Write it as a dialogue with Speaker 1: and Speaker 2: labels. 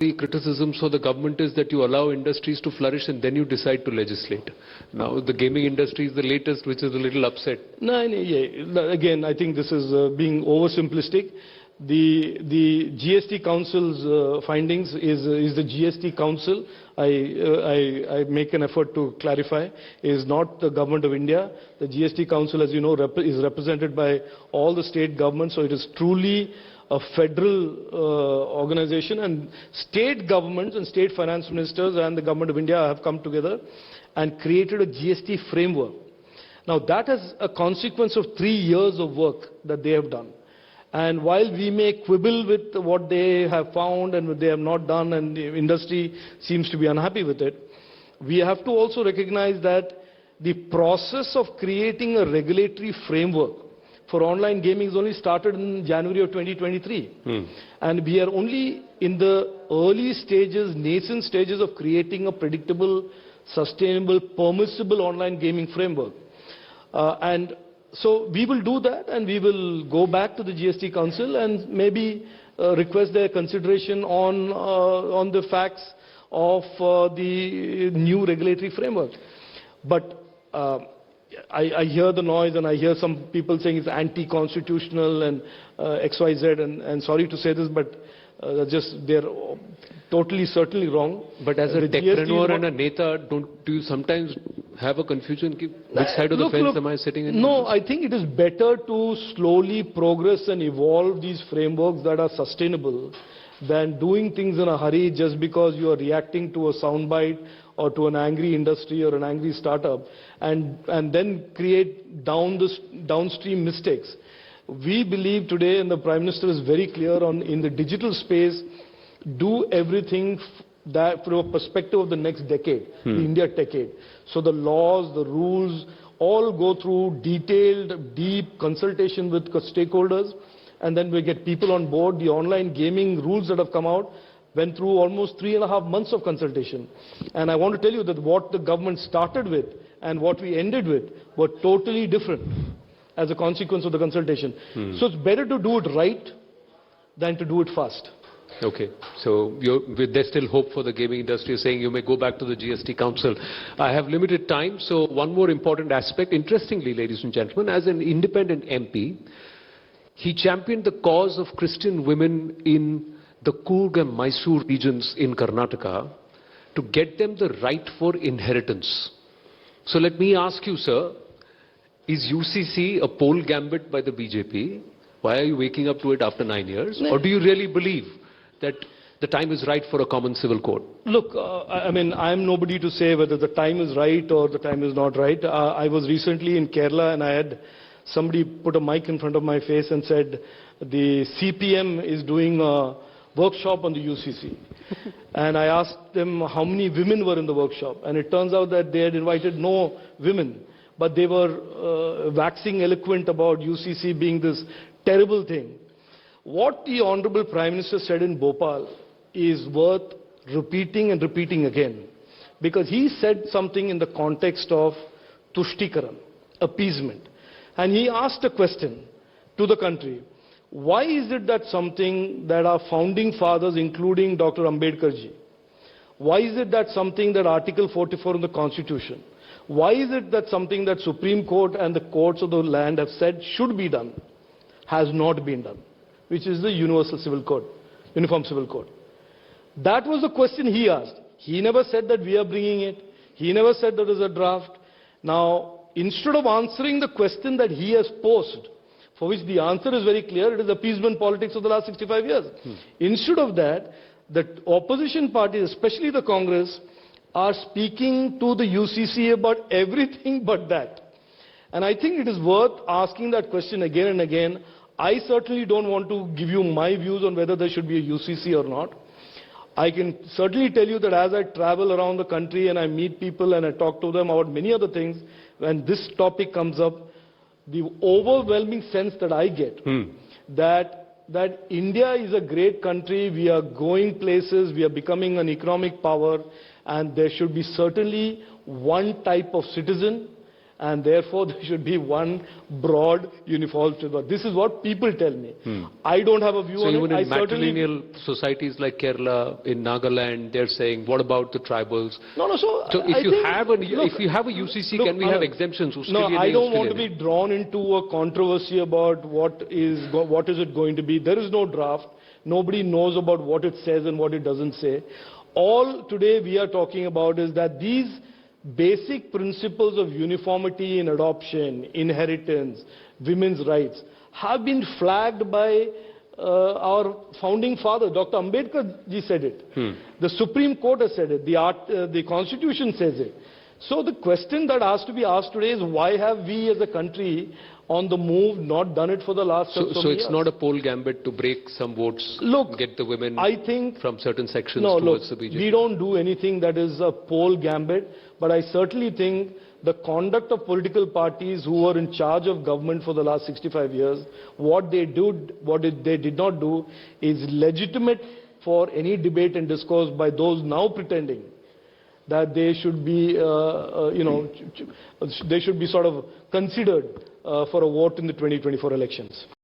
Speaker 1: the criticisms for the government is that you allow industries to flourish and then you decide to legislate. Now, the gaming industry is the latest, which is a little upset.
Speaker 2: No, yeah. Again, I think this is being oversimplistic. The GST Council's findings is the GST Council. I make an effort to clarify, is not the government of India. The GST Council, as you know, is represented by all the state governments, so it is truly a federal organization, and state governments and state finance ministers and the government of India have come together and created a GST framework. Now, that is a consequence of 3 years of work that they have done. And while we may quibble with what they have found and what they have not done, and the industry seems to be unhappy with it, we have to also recognize that the process of creating a regulatory framework for online gaming is only started in January of 2023. And we are only in the early stages, nascent stages of creating a predictable, sustainable, permissible online gaming framework. And so we will do that, and we will go back to the GST Council and maybe request their consideration on the facts of the new regulatory framework. But I hear the noise, and I hear some people saying it's anti-constitutional and XYZ, and sorry to say this, but they're totally, certainly wrong.
Speaker 1: But as a techpreneur and a neta, do you sometimes have a confusion? Which side of the fence am I sitting in?
Speaker 2: No, I think it is better to slowly progress and evolve these frameworks that are sustainable than doing things in a hurry just because you are reacting to a soundbite or to an angry industry or an angry startup, and then create downstream mistakes. We believe today, and the Prime Minister is very clear in the digital space, do everything that from a perspective of the next decade, the India decade. So the laws, the rules, all go through detailed, deep consultation with stakeholders, and then we get people on board. The online gaming rules that have come out went through almost 3.5 months of consultation. And I want to tell you that what the government started with and what we ended with were totally different as a consequence of the consultation. So it's better to do it right than to do it fast.
Speaker 1: Okay, so there's still hope for the gaming industry. You're saying you may go back to the GST Council. I have limited time, so one more important aspect. Interestingly, ladies and gentlemen, as an independent MP, he championed the cause of Christian women in the Coorg and Mysore regions in Karnataka to get them the right for inheritance. So let me ask you, sir, is UCC a poll gambit by the BJP? Why are you waking up to it after 9 years? Or do you really believe that the time is right for a common civil code?
Speaker 2: Look, I mean, I'm nobody to say whether the time is right or the time is not right. I was recently in Kerala, and I had somebody put a mic in front of my face and said, the CPM is doing a workshop on the UCC. And I asked them how many women were in the workshop. And it turns out that they had invited no women, but they were waxing eloquent about UCC being this terrible thing. What the Honorable Prime Minister said in Bhopal is worth repeating and repeating again, because he said something in the context of Tushtikaran, appeasement. And he asked a question to the country. Why is it that something that our founding fathers, including Dr. Ambedkar ji, why is it that something that Article 44 in the Constitution, why is it that something that Supreme Court and the courts of the land have said should be done, has not been done, which is the Universal Civil Code, Uniform Civil Code? That was the question he asked. He never said that we are bringing it. He never said there is a draft. Now, instead of answering the question that he has posed, for which the answer is very clear, it is appeasement politics of the last 65 years. Instead of that, the opposition parties, especially the Congress, are speaking to the UCC about everything but that. And I think it is worth asking that question again and again. I certainly don't want to give you my views on whether there should be a UCC or not. I can certainly tell you that as I travel around the country and I meet people and I talk to them about many other things, when this topic comes up, the overwhelming sense that I get that India is a great country, we are going places, we are becoming an economic power, and there should be certainly one type of citizen and therefore there should be one broad uniform syllabus. This is what people tell me. I don't have a view
Speaker 1: So
Speaker 2: on
Speaker 1: even
Speaker 2: it.
Speaker 1: in matrilineal societies like Kerala, in Nagaland, they're saying, what about the tribals?
Speaker 2: No,
Speaker 1: So if you have a UCC,
Speaker 2: look,
Speaker 1: can we have exemptions?
Speaker 2: No, I don't want to be drawn into a controversy about what is it going to be. There is no draft. Nobody knows about what it says and what it doesn't say. All today we are talking about is that these basic principles of uniformity in adoption, inheritance, women's rights have been flagged by our founding father, Dr. Ambedkar ji said it. The Supreme Court has said it. The Constitution says it. So the question that has to be asked today is, why have we as a country on the move not done it for the last
Speaker 1: So
Speaker 2: years?
Speaker 1: it's not a poll gambit to break some votes, get the women from certain sections towards the BJP?
Speaker 2: We don't do anything that is a poll gambit, but I certainly think the conduct of political parties who were in charge of government for the last 65 years, what they did not do is legitimate for any debate and discourse by those now pretending that they should be, they should be sort of considered for a vote in the 2024 elections.